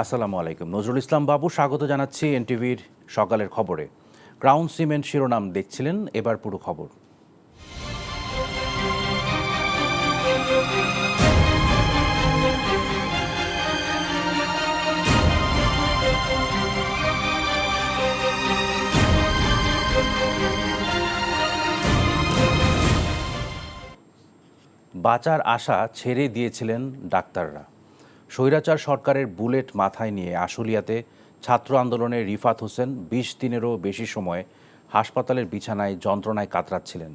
আসসালামু আলাইকুম। নজরুল ইসলাম বাবু, স্বাগত জানাচ্ছি এনটিভির সকালের খবরে। ক্রাউন সিমেন্ট শিরোনাম দেখছিলেন, এবার পুরো খবর। বাঁচার আশা ছেড়ে দিয়েছিলেন ডাক্তাররা। স্বৈরাচার সরকারের বুলেট মাথায় নিয়ে আশুলিয়াতে ছাত্র আন্দোলনে রিফাত হোসেন ২০ দিনেরও বেশি সময় হাসপাতালের বিছানায় যন্ত্রণায় কাতরাচ্ছিলেন।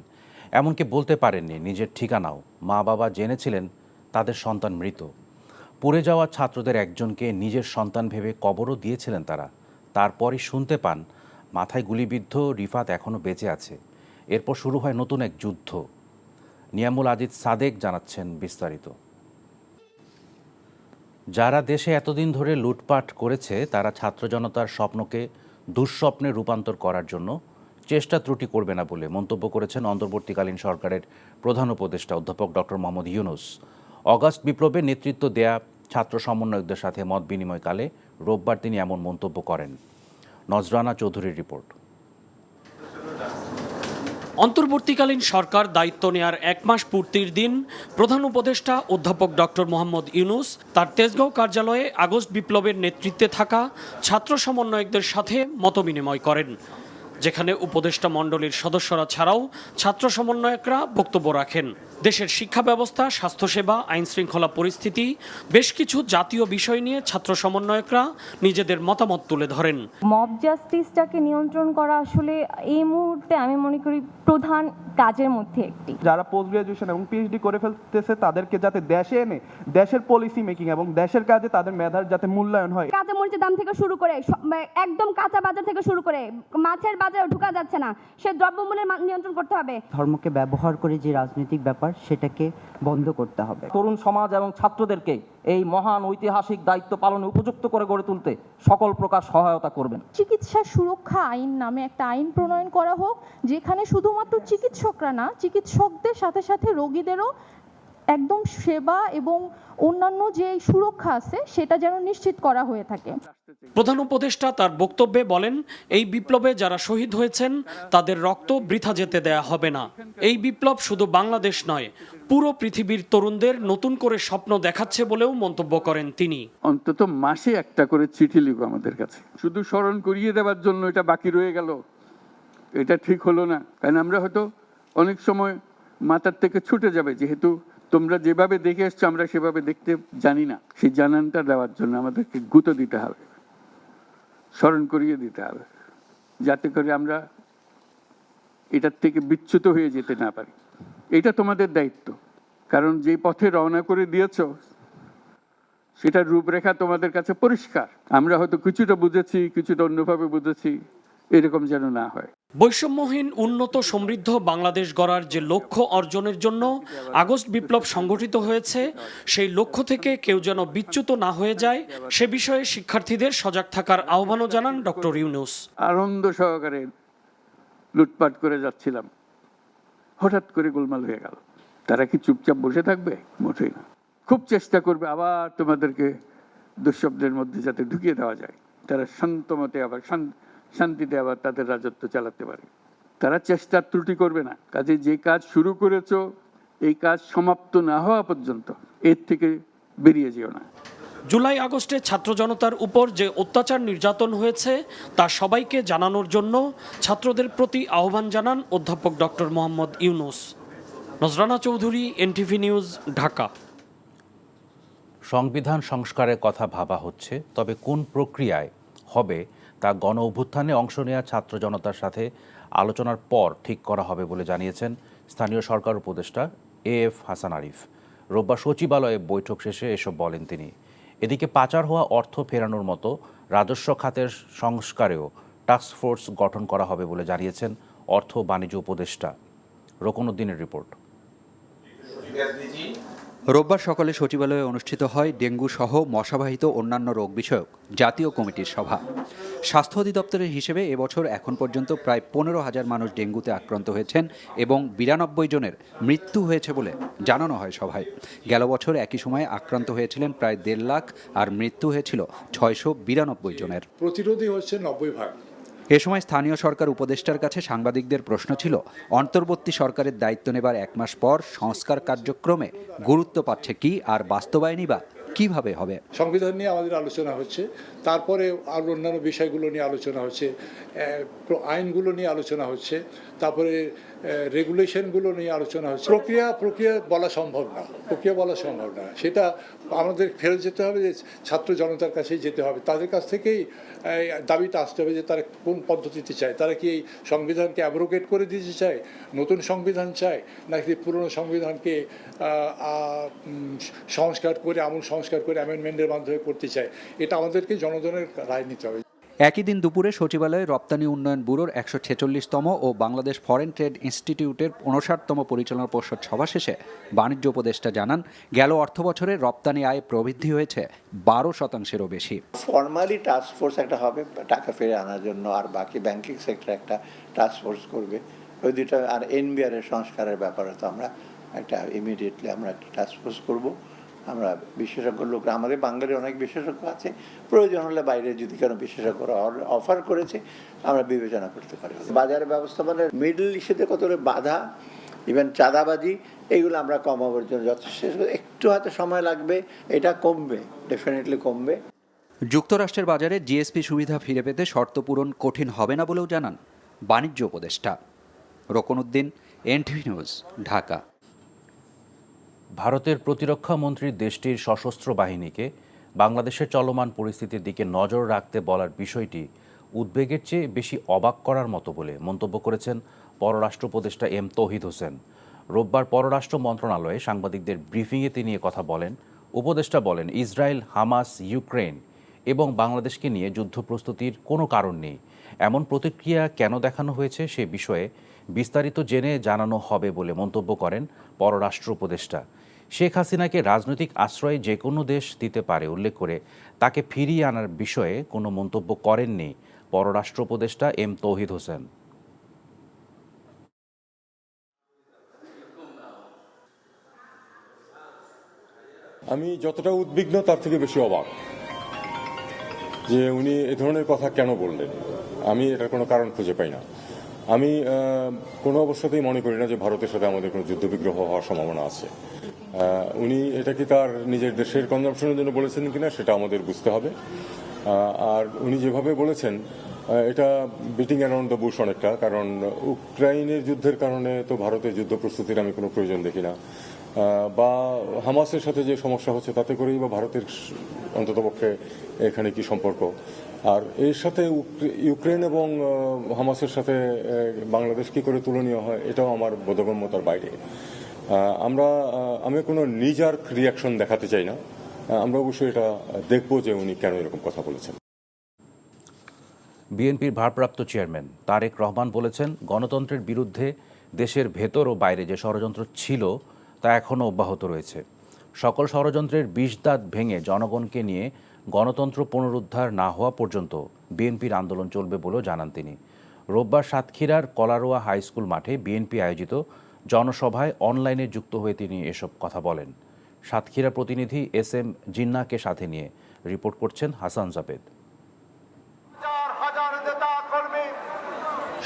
এমনকি বলতে পারেননি নিজের ঠিকানাও। মা বাবা জেনেছিলেন তাদের সন্তান মৃত। পড়ে যাওয়া ছাত্রদের একজনকে নিজের সন্তান ভেবে কবরও দিয়েছিলেন তারা। তারপরই শুনতে পান মাথায় গুলিবিদ্ধ রিফাত এখনও বেঁচে আছে। এরপর শুরু হয় নতুন এক যুদ্ধ। নিয়ামুল আজিজ সাদেক জানাচ্ছেন বিস্তারিত। যারা দেশে এতদিন ধরে লুটপাট করেছে তারা ছাত্র জনতার স্বপ্নকে দুঃস্বপ্নে রূপান্তর করার জন্য চেষ্টা ত্রুটি করবে না বলে মন্তব্য করেছেন অন্তর্বর্তীকালীন সরকারের প্রধান উপদেষ্টা অধ্যাপক ডক্টর মোহাম্মদ ইউনূস। অগাস্ট বিপ্লবে নেতৃত্ব দেয়া ছাত্র সমন্বয়কদের সাথে মত বিনিময়কালে রোববার তিনি এমন মন্তব্য করেন। নজরানা চৌধুরীর রিপোর্ট। অন্তর্বর্তীকালীন সরকার দায়িত্ব নেয়ার ১ মাস পূর্তির দিন প্রধান উপদেষ্টা অধ্যাপক ডক্টর মোহাম্মদ ইউনূস তার তেজগাঁও কার্যালয়ে আগস্ট বিপ্লবের নেতৃত্বে থাকা ছাত্র সমন্বয়কদের সাথে মতবিনিময় করেন, যেখানে উপদেষ্টা মণ্ডলীর সদস্যরা ছাড়াও ছাত্র সমন্বয়করা বক্তব্য রাখেন। দেশের শিক্ষা ব্যবস্থা, স্বাস্থ্যসেবা, আইন শৃঙ্খলা পরিস্থিতি, বেশ কিছু জাতীয় বিষয় নিয়ে ছাত্র সমন্বয়করা নিজেদের মতামত তুলে ধরেন। মব জাস্টিসটাকে নিয়ন্ত্রণ করা আসলে এই মুহূর্তে আমি মনে করি প্রধান কাজের মধ্যে একটি। যারা পোস্ট গ্রাজুয়েশন এবং পিএইচডি করে ফেলতেছে তাদেরকে যাতে দেশে এনে দেশের পলিসি মেকিং এবং দেশের কাজে তাদের মেধার যাতে মূল্যায়ন হয়। কাঁচা মরিচের দাম থেকে শুরু করে একদম কাঁচা বাজার থেকে শুরু করে মাছের বাজারে ঢোকা যাচ্ছে না, সে দ্রব্যমূল্যের নিয়ন্ত্রণ করতে হবে। ধর্মকে ব্যবহার করে যে রাজনৈতিক ব্যাপার সেটাকে বন্ধ করতে হবে। তরুণ সমাজ এবং ছাত্রদেরকে এই মহান ঐতিহাসিক দায়িত্ব পালনে উপযুক্ত করে গড়ে তুলতে সকল প্রকার সহায়তা করবেন। চিকিৎসা সুরক্ষা আইন নামে একটা আইন প্রণয়ন করা হোক, যেখানে শুধুমাত্র চিকিৎসকরা না, চিকিৎসকদের সাথে সাথে রোগীদেরও একদম সেবা এবং অন্যান্য যে সুরক্ষা আছে সেটা যেন নিশ্চিত করা হয়ে থাকে। প্রধান উপদেষ্টা তার বক্তব্যে বলেন, এই বিপ্লবে যারা শহীদ হয়েছেন তাদের রক্ত বৃথা যেতে দেয়া হবে না। এই বিপ্লব শুধু বাংলাদেশ নয়, পুরো পৃথিবীর তরুণদের নতুন করে স্বপ্ন দেখাচ্ছে বলেও মন্তব্য করেন তিনি। অন্তত মাসে একটা করে চিঠি লিখো আমাদের কাছে, শুধু স্মরণ করিয়ে দেওয়ার জন্য এটা বাকি রয়ে গেল, এটা ঠিক হলো না। কারণ আমরা হয়তো অনেক সময় মাথার থেকে ছুটে যাবে, যেহেতু তোমরা যেভাবে দেখে এসছো আমরা সেভাবে দেখতে জানি না। সেই জানানটা দেওয়ার জন্য আমাদেরকে গুঁতো দিতে হবে, স্মরণ করিয়ে দিতে হবে, যাতে করে আমরা এটার থেকে বিচ্যুত হয়ে যেতে না পারি। এটা তোমাদের দায়িত্ব, কারণ যে পথে রওনা করে দিয়েছো সেটার রূপরেখা তোমাদের কাছে পরিষ্কার। আমরা হয়তো কিছুটা বুঝেছি, কিছুটা অন্যভাবে বুঝেছি, এরকম যেন না হয়। বৈষম্যহীন উন্নত সমৃদ্ধ বাংলাদেশ গড়ার যে লক্ষ্য অর্জনের জন্য আগস্ট বিপ্লব সংগঠিত হয়েছে, সেই লক্ষ্য থেকে কেউ যেন বিচ্যুত না হয়ে যায় সে বিষয়ে শিক্ষার্থীদের সজাগ থাকার আহ্বানও জানান ডক্টর ইউনূস। আনন্দ সহকারে লুটপাট করে যাচ্ছিলাম, হঠাৎ করে গোলমাল হয়ে গেল। তারা কি চুপচাপ বসে থাকবে? মোটেই না। খুব চেষ্টা করবে আবার তোমাদেরকে দুঃস্বপ্নের মধ্যে যাতে ঢুকিয়ে দেওয়া যায়, তারা শান্তমতে আবার শান্তিতে আবার তাদের রাজত্ব চালাতে পারে। তারা চেষ্টার ত্রুটি করবে না। কাজে যে কাজ শুরু করেছো এই কাজ সমাপ্ত না হওয়া পর্যন্ত এর থেকে বেরিয়ে যেও না। জুলাই আগস্টে ছাত্র জনতার উপর যে অত্যাচার নির্যাতন হয়েছে তা সবাইকে জানানোর জন্য ছাত্রদের প্রতি আহ্বান জানান অধ্যাপক doctor Mohammad Yunus. Nazrana Chowdhury, NTV news, Dhaka. সংবিধান সংস্কারের কথা ভাবা হচ্ছে, তবে কোন প্রক্রিয়ায় হবে তা গণ অভ্যুত্থানে অংশ নেওয়া ছাত্র জনতার সাথে আলোচনার পর ঠিক করা হবে বলে জানিয়েছেন স্থানীয় সরকার উপদেষ্টা এএফ হাসান আরিফ। রোববার সচিবালয়ে বৈঠক শেষে এসব বলেন তিনি। এদিকে পাচার হওয়া অর্থ ফেরানোর মতো রাজস্ব খাতের সংস্কারেও টাস্কফোর্স গঠন করা হবে বলে জানিয়েছেন অর্থ বাণিজ্য উপদেষ্টা। রোকনউদ্দিনের রিপোর্ট। রোববার সকালে সচিবালয়ে অনুষ্ঠিত হয় ডেঙ্গু সহ মশাবাহিত অন্যান্য রোগ বিষয়ক জাতীয় কমিটির সভা। স্বাস্থ্য অধিদপ্তরের হিসেবে এবছর এখন পর্যন্ত প্রায় 15,000 মানুষ ডেঙ্গুতে আক্রান্ত হয়েছেন এবং 92 জনের মৃত্যু হয়েছে বলে জানানো হয় সভায়। গেল বছর একই সময়ে আক্রান্ত হয়েছিলেন প্রায় 1.5 লাখ আর মৃত্যু হয়েছিল 692 জনের। প্রতিরোধী হচ্ছে 90%। এ সময় স্থানীয় সরকার উপদেষ্টার কাছে সাংবাদিকদের প্রশ্ন ছিল, অন্তর্বর্তী সরকারের দায়িত্ব নেবার 1 মাস পর সংস্কার কার্যক্রমে গুরুত্ব পাচ্ছে কি আর বাস্তবায়নই বা কিভাবে হবে? সংবিধান নিয়ে আমাদের আলোচনা হচ্ছে, তারপরে আর অন্যান্য বিষয়গুলো নিয়ে আলোচনা হচ্ছে, আইনগুলো নিয়ে আলোচনা হচ্ছে, তারপরে রেগুলেশনগুলো নিয়ে আলোচনা হচ্ছে। প্রক্রিয়া বলা সম্ভব না, সেটা আমাদের ফেরত যেতে হবে, যে ছাত্র জনতার কাছেই যেতে হবে, তাদের কাছ থেকেই দাবিটা আসতে হবে যে তারা কোন পদ্ধতিতে চায়। তারা কি এই সংবিধানকে অ্যাব্রোগেট করে দিতে চায়, নতুন সংবিধান চায়, নাকি পুরনো সংবিধানকে সংস্কার করে অ্যামেন্ডমেন্টের মাধ্যমে করতে চায়? এটা আমাদেরকে জনগণের রায় নিতে হবে। একই দিন দুপুরে সচিবালয়ে রপ্তানি উন্নয়ন ব্যুরোর 146তম ও বাংলাদেশ ফরেন ট্রেড ইনস্টিটিউটের 59তম পরিচালনা পর্ষদ সভা শেষে বাণিজ্য উপদেষ্টা জানান, গেল অর্থবছরে রপ্তানি আয় প্রবৃদ্ধি হয়েছে 12%-এরও বেশি। ফর্মালি টাস্কফোর্স একটা হবে টাকা ফিরে আনার জন্য, আর বাকি ব্যাংকিং সেক্টর একটা টাস্কফোর্স করবে। ওই দুইটা, আর এনবিআর এর সংস্কারের ব্যাপারে তো আমরা একটা ইমিডিয়েটলি আমরা একটা টাস্কফোর্স করব। আমরা বিশেষজ্ঞ লোক, আমাদের বাঙালির অনেক বিশেষজ্ঞ আছে, প্রয়োজন হলে বাইরে যদি কোনো বিশেষজ্ঞরা অফার করেছে আমরা বিবেচনা করতে পারি। বাজার ব্যবস্থাপনার মিডল ইস্টে কতটা বাধা, ইভেন চাঁদাবাজি, এইগুলো আমরা কমাবার জন্য যথেষ্ট, একটু হয়তো সময় লাগবে, এটা কমবে, ডেফিনেটলি কমবে। যুক্তরাষ্ট্রের বাজারে জিএসপি সুবিধা ফিরে পেতে শর্ত পূরণ কঠিন হবে না বলেও জানান বাণিজ্য উপদেষ্টা। রকনউদ্দিন, এনটিভি নিউজ, ঢাকা। ভারতের প্রতিরক্ষা মন্ত্রী দেশটির সশস্ত্র বাহিনীকে বাংলাদেশের চলমান পরিস্থিতির দিকে নজর রাখতে বলার বিষয়টি উদ্বেগের চেয়ে বেশি অবাক করার মতো বলে মন্তব্য করেছেন পররাষ্ট্র উপদেষ্টা এম তৌহিদ হোসেন। রোববার পররাষ্ট্র মন্ত্রণালয়ে সাংবাদিকদের ব্রিফিংয়ে তিনি কথা বলেন। উপদেষ্টা বলেন, ইসরায়েল, হামাস, ইউক্রেন এবং বাংলাদেশকে নিয়ে যুদ্ধ প্রস্তুতির কোনো কারণ নেই। এমন প্রতিক্রিয়া কেন দেখানো হয়েছে সে বিষয়ে বিস্তারিত জেনে জানানো হবে বলে মন্তব্য করেন পররাষ্ট্র উপদেষ্টা। শেখ হাসিনাকে রাজনৈতিক আশ্রয় যে কোনো দেশ দিতে পারে উল্লেখ করে তাকে ফিরিয়ে আনার বিষয়ে কোনো মন্তব্য করেননি পররাষ্ট্র উপদেষ্টা এম তৌহিদ হোসেন। আমি যতটা উদ্বিগ্ন তার থেকে বেশি অবাক যে উনি এ ধরনের কথা কেন বললেন। আমি এটার কোনো কারণ খুঁজে পাই না। আমি কোনো অবস্থাতেই মনে করি না যে ভারতের সাথে আমাদের কোনো যুদ্ধবিগ্রহ হওয়ার সম্ভাবনা আছে। উনি এটা কি তার নিজের দেশের কনজাম্পশনের জন্য বলেছেন কিনা সেটা আমাদের বুঝতে হবে। আর উনি যেভাবে বলেছেন এটা বিটিং অ্যারাউন্ড দ্য বুশ অনেকটা, কারণ ইউক্রেনের যুদ্ধের কারণে তো ভারতের যুদ্ধ প্রস্তুতির আমি কোনো প্রয়োজন দেখি না, বা হামাসের সাথে যে সমস্যা হচ্ছে তাতে করেই বা ভারতের অন্ততপক্ষে এখানে কি সম্পর্ক। আর এর সাথে ইউক্রেন এবং হামাসের সাথে বাংলাদেশ কি করে তুলনীয় হয় এটাও আমার বোধগম্যতার বাইরে। আমি কোনো নিজার রিয়াকশন দেখাতে চাই না। আমরা অবশ্যই এটা দেখবো যে উনি কেন এরকম কথা বলেছেন। বিএনপির ভারপ্রাপ্ত চেয়ারম্যান তারেক রহমান বলেছেন, গণতন্ত্রের বিরুদ্ধে দেশের ভেতর ও বাইরে যে ষড়যন্ত্র ছিল তা এখনও অব্যাহত রয়েছে। সকল ষড়যন্ত্রের বিষদাঁত ভেঙে জনগণকে নিয়ে গণতন্ত্র পুনরুদ্ধার না হওয়া পর্যন্ত বিএনপির আন্দোলন চলবে বলেও জানান তিনি। রোববার সাতক্ষীরার কলারোয়া হাই স্কুল মাঠে বিএনপি আয়োজিত জনসভায় অনলাইনে যুক্ত হয়ে তিনি এসব কথা বলেন। সাতক্ষীরা প্রতিনিধি এস এম জিন্নাকে সাথে নিয়ে রিপোর্ট করছেন হাসান জাবেদ।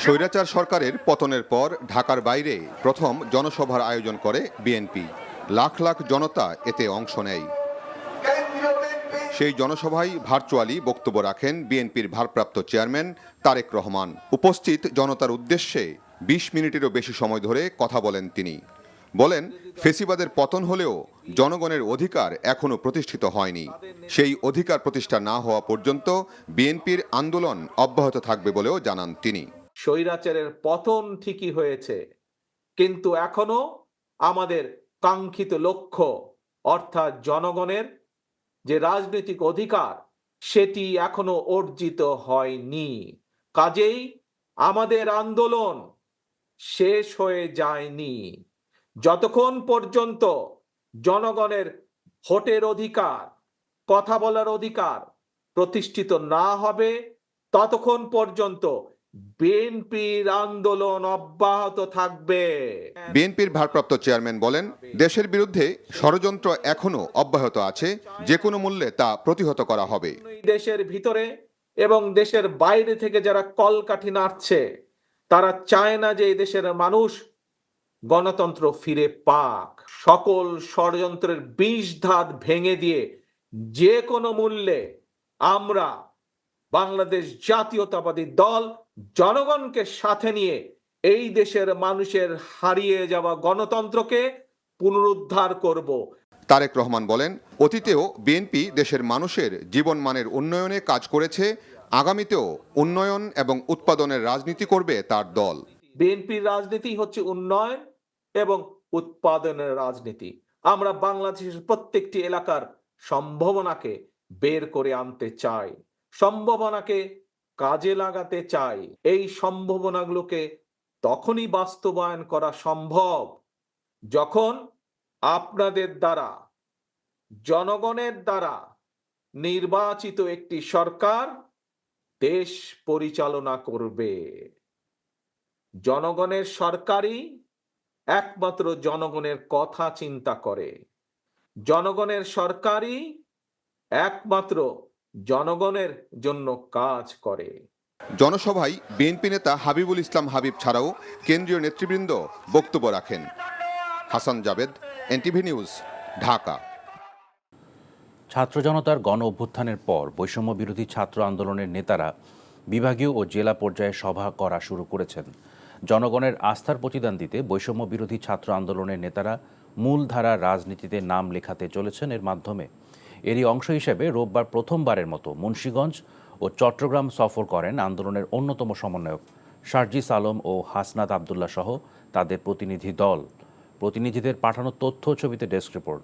স্বৈরাচার সরকারের পতনের পর ঢাকার বাইরে প্রথম জনসভার আয়োজন করে বিএনপি। লাখ লাখ জনতা এতে অংশ নেয়। সেই জনসভায় ভার্চুয়ালি বক্তব্য রাখেন বিএনপির ভারপ্রাপ্ত চেয়ারম্যান তারেক রহমান। উপস্থিত জনতার উদ্দেশ্যে 20 মিনিটেরও বেশি সময় ধরে কথা বলেন তিনি। বলেন, ফেসিবাদের পতন হলেও জনগণের অধিকার এখনো প্রতিষ্ঠিত হয়নি। সেই অধিকার প্রতিষ্ঠা না হওয়া পর্যন্ত বিএনপির আন্দোলন অব্যাহত থাকবে বলেও জানান তিনি। স্বৈরাচারের পতন ঠিকই হয়েছে, কিন্তু এখনো আমাদের কাঙ্ক্ষিত লক্ষ্য অর্থাৎ জনগণের যে রাজনৈতিক অধিকার সেটি এখনো অর্জিত হয়নি। কাজেই আমাদের আন্দোলন শেষ হয়ে যায়নি। যতক্ষণ পর্যন্ত জনগণের ভোটের অধিকার, কথা বলার অধিকার প্রতিষ্ঠিত না হবে ততক্ষণ পর্যন্ত বিএনপির আন্দোলন অব্যাহত থাকবে। বিএনপির ভারপ্রাপ্ত চেয়ারম্যান বলেন, দেশের বিরুদ্ধে ষড়যন্ত্র এখনো অব্যাহত আছে, যে কোনো মূল্যে তা প্রতিহত করা হবে। দেশের ভিতরে এবং দেশের বাইরে থেকে যারা কলকাঠি নাড়ছে তারা চায় না যে এই দেশের মানুষ গণতন্ত্র ফিরে পাক। সকল ষড়যন্ত্রের বিষধাত ভেঙে দিয়ে যে কোনো মূল্যে আমরা বাংলাদেশ জাতীয়তাবাদী দল জনগণকে সাথে নিয়ে এই দেশের মানুষের হারিয়ে যাওয়া গণতন্ত্রকে পুনরুদ্ধার করব। তারেক রহমান বলেন, অতীতেও বিএনপি দেশের মানুষের জীবনমানের উন্নয়নে কাজ করেছে, আগামীতেও উন্নয়ন এবং উৎপাদনের রাজনীতি করবে তার দল। বিএনপির রাজনীতি হচ্ছে উন্নয়ন এবং উৎপাদনের রাজনীতি। আমরা বাংলাদেশের প্রত্যেকটি এলাকার সম্ভাবনাকে বের করে আনতে চাই, সম্ভাবনাকে কাজে লাগাতে চাই। এই সম্ভাবনাগুলোকে তখনই বাস্তবায়ন করা সম্ভব যখন আপনাদের দ্বারা, জনগণের দ্বারা নির্বাচিত একটি সরকার দেশ পরিচালনা করবে। জনগণের সরকারই একমাত্র জনগণের কথা চিন্তা করে, জনগণের সরকারই একমাত্র জনগণের জন্য কাজ করে। জনসভায় বিএনপি নেতা হাবিবুল ইসলাম হাবিব ছাড়াও কেন্দ্রীয় নেতৃবৃন্দ বক্তব্য রাখেন। Hasan Javed, NTV news, Dhaka. ছাত্র জনতার গণ অভ্যুত্থানের পর বৈষম্য বিরোধী ছাত্র আন্দোলনের নেতারা বিভাগীয় ও জেলা পর্যায়ে সভা করা শুরু করেছেন। জনগণের আস্থার প্রতিদান দিতে বৈষম্য বিরোধী ছাত্র আন্দোলনের নেতারা মূলধারা রাজনীতিতে নাম লেখাতে চলেছেন। এর মাধ্যমে এরই অংশ হিসেবে রোববার প্রথমবারের মতো মুন্সিগঞ্জ ও চট্টগ্রাম সফর করেন আন্দোলনের অন্যতম সমন্বয়ক সার্জিস আলম ও হাসনাত আবদুল্লাহ সহ তাদের প্রতিনিধি দল। প্রতিনিধিদের পাঠানো তথ্য ছবিতে ডেস্ক রিপোর্ট।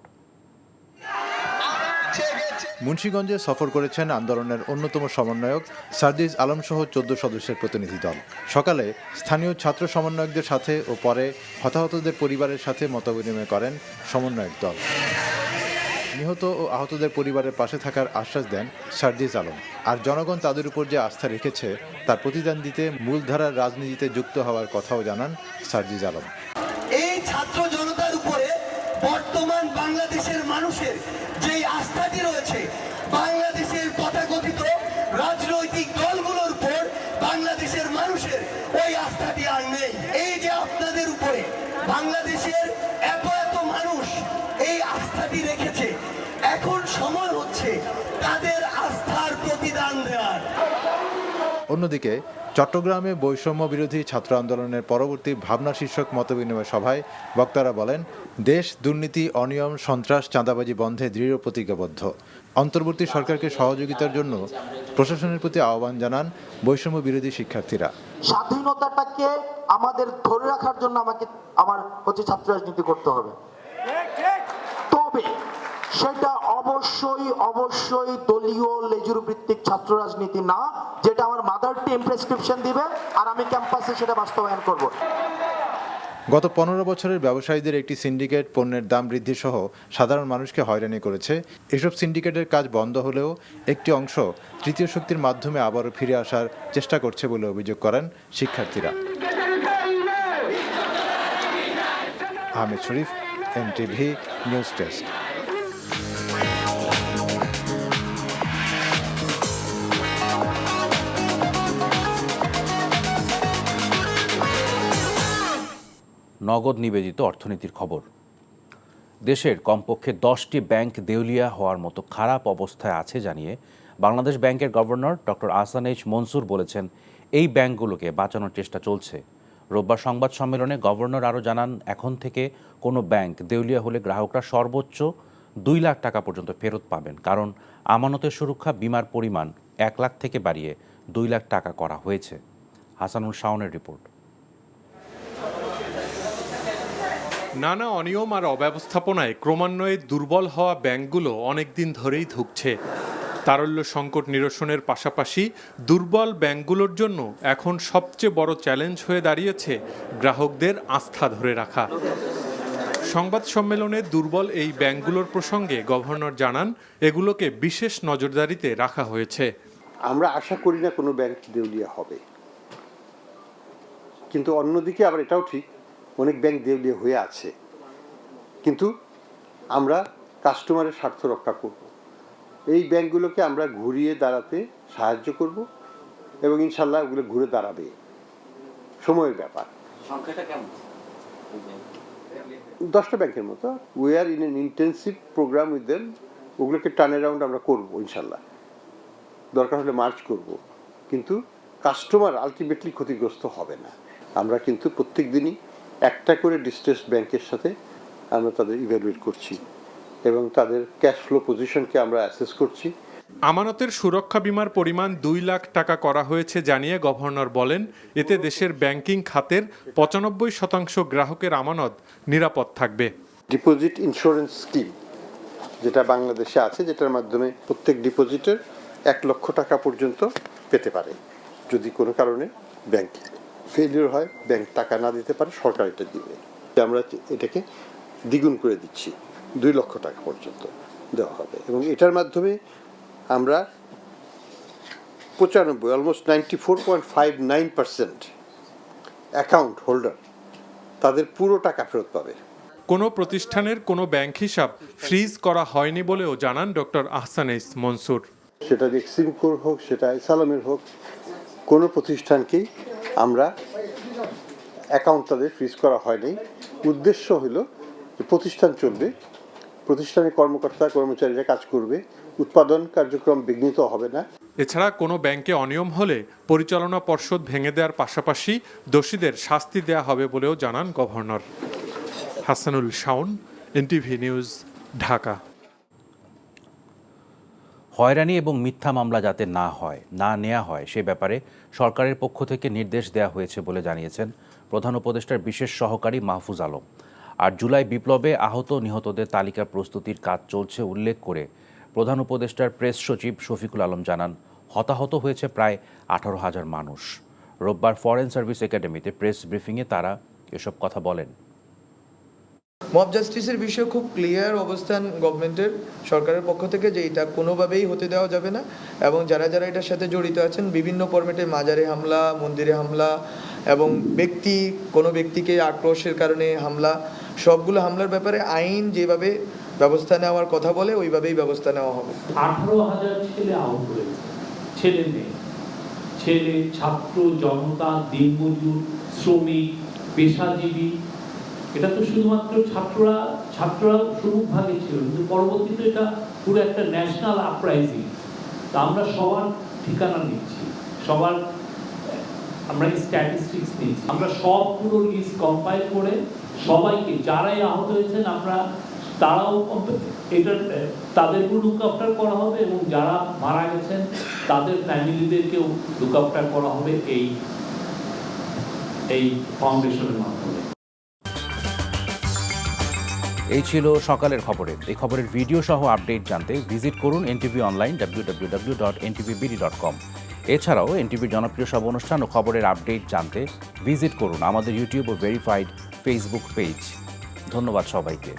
মুন্সিগঞ্জে সফর করেছেন আন্দোলনের অন্যতম সমন্বয়ক সার্জিস আলম সহ 14 সদস্যের প্রতিনিধি দল। সকালে স্থানীয় ছাত্র সমন্বয়কদের সাথে ও পরে হতাহতদের পরিবারের সাথে মতবিনিময় করেন সমন্বয়ক দল। নিহত ও আহতদের পরিবারের পাশে থাকার আশ্বাস দেন সার্জিস আলম। আর জনগণ তাদের উপর যে আস্থা রেখেছে তার প্রতিদান দিতে মূলধারার রাজনীতিতে যুক্ত হওয়ার কথাও জানান সার্জিস আলম। এই ছাত্র জনতার উপরে বর্তমান বাংলাদেশের মানুষের যে আস্থাটি রয়েছে, বাংলাদেশের তথাকথিত রাজনৈতিক দলগুলোর উপর বাংলাদেশের মানুষের ওই আস্থাটি আর নেই। এই যে আপনাদের উপরে বাংলাদেশের এত এত মানুষ এই আস্থাটি রেখেছে, এখন সময় হচ্ছে তাদের আস্থার প্রতিদান দেওয়ার। অন্যদিকে চট্টগ্রামে বৈষম্য বিরোধী ছাত্র আন্দোলনের পরবর্তী ভাবনা শীর্ষক মতবিনিময় সভায় বক্তারা বলেন, দেশ দুর্নীতি, অনিয়ম, সন্ত্রাস, চাঁদাবাজি বন্ধে দৃঢ় প্রতিজ্ঞাবদ্ধ। অন্তর্বর্তী সরকারকে সহযোগিতার জন্য প্রশাসনের প্রতি আহ্বান জানান বৈষম্য বিরোধী শিক্ষার্থীরা। স্বাধীনতাটাকে আমাদের ধরে রাখার জন্য আমার ছাত্র রাজনীতি করতে হবে, তবে সেটা অবশ্যই দলীয় লেজুর ভিত্তিক ছাত্র রাজনীতি না, যেটা আমার মাদার টিম প্রেসক্রিপশন দিবে আর আমি ক্যাম্পাসে সেটা বাস্তবায়ন করব। গত 15 বছরের ব্যবসায়ীদের একটি সিন্ডিকেট পণ্যের দাম বৃদ্ধি সহ সাধারণ মানুষকে হয়রানি করেছে। এসব সিন্ডিকেটের কাজ বন্ধ হলেও একটি অংশ তৃতীয় শক্তির মাধ্যমে আবারও ফিরে আসার চেষ্টা করছে বলে অভিযোগ করেন শিক্ষার্থীরা। আহমেদ শরীফ, এনটিভি নিউজ ডেস্ক। নগদ নিবেদিত অর্থনীতির খবর। দেশের কমপক্ষে 10টি ব্যাংক দেউলিয়া হওয়ার মতো খারাপ অবস্থায় আছে জানিয়ে বাংলাদেশ ব্যাংকের governor doctor Ahsan H Mansur বলেছেন, এই ব্যাংকগুলোকে বাঁচানোর চেষ্টা চলছে। রোববার সংবাদ সম্মেলনে গভর্নর আরও জানান, এখন থেকে কোনো ব্যাংক দেউলিয়া হলে গ্রাহকরা সর্বোচ্চ 2 লাখ টাকা পর্যন্ত ফেরত পাবেন, কারণ আমানতের সুরক্ষা বিমার পরিমাণ 1 লাখ থেকে বাড়িয়ে 2 লাখ টাকা করা হয়েছে। হাসানুল শাওনের রিপোর্ট। নানা অনিয়ম আর অব্যবস্থাপনায় ক্রমান্বয়ে দুর্বল হওয়া ব্যাংকগুলো অনেকদিন ধরেই ধুঁকছে। তারল্য সংকট নিরসনের পাশাপাশি দুর্বল ব্যাংকগুলোর জন্য এখন সবচেয়ে বড় চ্যালেঞ্জ হয়ে দাঁড়িয়েছে গ্রাহকদের আস্থা ধরে রাখা। সংবাদ সম্মেলনে দুর্বল এই ব্যাংকগুলোর প্রসঙ্গে গভর্নর জানান এগুলোকে বিশেষ নজরদারিতে রাখা হয়েছে। আমরা আশা করি না কোনো ব্যাংক দেউলিয়া হবে, কিন্তু অন্যদিকে আবার এটাও ঠিক অনেক ব্যাংক দেউলিয়া হয়ে আছে, কিন্তু আমরা কাস্টমারের স্বার্থ রক্ষা করব। এই ব্যাংকগুলোকে আমরা ঘুরিয়ে দাঁড়াতে সাহায্য করব এবং ইনশাল্লাহ ওগুলো ঘুরে দাঁড়াবে। সময়ের ব্যাপার। সংখ্যাটা কেমন? 10টা ব্যাংকের মতো। We are in an intensive program with them. ওগুলোকে টার্ন অ্যারাউন্ড আমরা করব ইনশাল্লাহ, দরকার হলে মার্চ করব, কিন্তু কাস্টমার আলটিমেটলি ক্ষতিগ্রস্ত হবে না। আমরা কিন্তু প্রত্যেক দিনই একটা করে ডিস্ট্রেস ব্যাংকের সাথে আমরা তাদের ইভ্যালুয়েট করছি এবং তাদের ক্যাশ ফ্লো পজিশনকে আমরা অ্যাসেস করছি। আমানতের সুরক্ষা বিমার পরিমাণ 2 লাখ টাকা করা হয়েছে জানিয়ে গভর্নর বলেন, এতে দেশের ব্যাংকিং খাতের 95% গ্রাহকের আমানত নিরাপদ থাকবে। ডিপোজিট ইন্স্যুরেন্স স্কিম যেটা বাংলাদেশে আছে, যেটার মাধ্যমে প্রত্যেক ডিপোজিটের 1 লক্ষ টাকা পর্যন্ত পেতে পারে। যদি কোনো কারণে ব্যাংক ফেলিওর হয়, ব্যাংক টাকা না দিতে পারে, সরকার এটা দিবে। আমরা এটাকে দ্বিগুণ করে দিচ্ছি, 2 লক্ষ টাকা পর্যন্ত দেওয়া হবে এবং এটার মাধ্যমে আমরা 95 অলমোস্ট 94.59% অ্যাকাউন্ট হোল্ডার তাদের পুরো টাকা ফেরত পাবে। কোনো প্রতিষ্ঠানের কোনো ব্যাংক হিসাব ফ্রিজ করা হয়নি বলেও জানান ডক্টর আহসানেইস মনসুর। সেটা এক্সিমকোর হোক, সেটা সালামের হোক, কোনো প্রতিষ্ঠানকেই আমরা অ্যাকাউন্ট তাদের ফ্রিজ করা হয়নি। উদ্দেশ্য হলো যে প্রতিষ্ঠান চলবে, প্রতিষ্ঠানের কর্মকর্তা কর্মচারীরা কাজ করবে, উৎপাদন কার্যক্রম বিঘ্নিত হবে না। এছাড়া কোনো ব্যাংকে অনিয়ম হলে পরিচালনা পর্ষদ ভেঙে দেওয়ার পাশাপাশি দোষীদের শাস্তি দেওয়া হবে বলেও জানান governor. Hasanul Shaon, NTV news, Dhaka. হয়রানি এবং মিথ্যা মামলা যাতে না নেওয়া হয় সে ব্যাপারে সরকারের পক্ষ থেকে নির্দেশ দেওয়া হয়েছে বলে জানিয়েছেন প্রধান উপদেষ্টার বিশেষ সহকারী মাহফুজ আলম। আর জুলাই বিপ্লবে আহত নিহতদের তালিকা প্রস্তুতির কাজ চলছে উল্লেখ করে প্রধান উপদেষ্টার প্রেস সচিব শফিকুল আলম জানান, হতাহত হয়েছে প্রায় 18,000 মানুষ। রোববার ফরেন সার্ভিস একাডেমিতে প্রেস ব্রিফিংয়ে তারা এসব কথা বলেন। মব জাস্টিসের বিষয়ে খুব ক্লিয়ার অবস্থান গভর্নমেন্টের, সরকারের পক্ষ থেকে, যে এটা কোনোভাবেই হতে দেওয়া যাবে না এবং যারা যারা এটার সাথে জড়িত আছেন, বিভিন্ন ফরম্যাটে মাজারে হামলা, মন্দিরে হামলা এবং কোনো ব্যক্তিকে আক্রোশের কারণে হামলা, সবগুলো হামলার ব্যাপারে আইন যেভাবে ব্যবস্থা নেওয়ার কথা বলে ওইভাবেই ব্যবস্থা নেওয়া হবে। 18,000 ছেলে আহত হয়েছে, ছেলে মেয়ে, ছেলে, ছাত্র, জনতা, দিনমজুর, শ্রমিক, পেশাজীবী। এটা তো শুধুমাত্র ছাত্ররা শুরু ভাগে ছিল, কিন্তু পরবর্তীতে এটা পুরো একটা ন্যাশনাল আপরাইজিং। তা আমরা সবার ঠিকানা নিচ্ছি, আমরা স্ট্যাটিস্টিক্স নিচ্ছি, আমরা সবগুলো লিস্ট কম্পাইল করে সবাইকে, যারাই আহত হয়েছেন তাদেরকেও লুক আফটার করা হবে এবং যারা মারা গেছেন তাদের ফ্যামিলিদেরকেও লুক আফটার করা হবে এই ফাউন্ডেশনের মাধ্যমে। এই ছিল সকালের খবরে। এই খবরের ভিডিও সহ আপডেট জানতে ভিজিট করুন এনটিভি অনলাইন www.ntvbd.com। এছাড়াও এনটিভির জনপ্রিয় সব অনুষ্ঠান ও খবরের আপডেট জানতে ভিজিট করুন আমাদের ইউটিউব ও ভেরিফাইড ফেসবুক পেজ। ধন্যবাদ সবাইকে।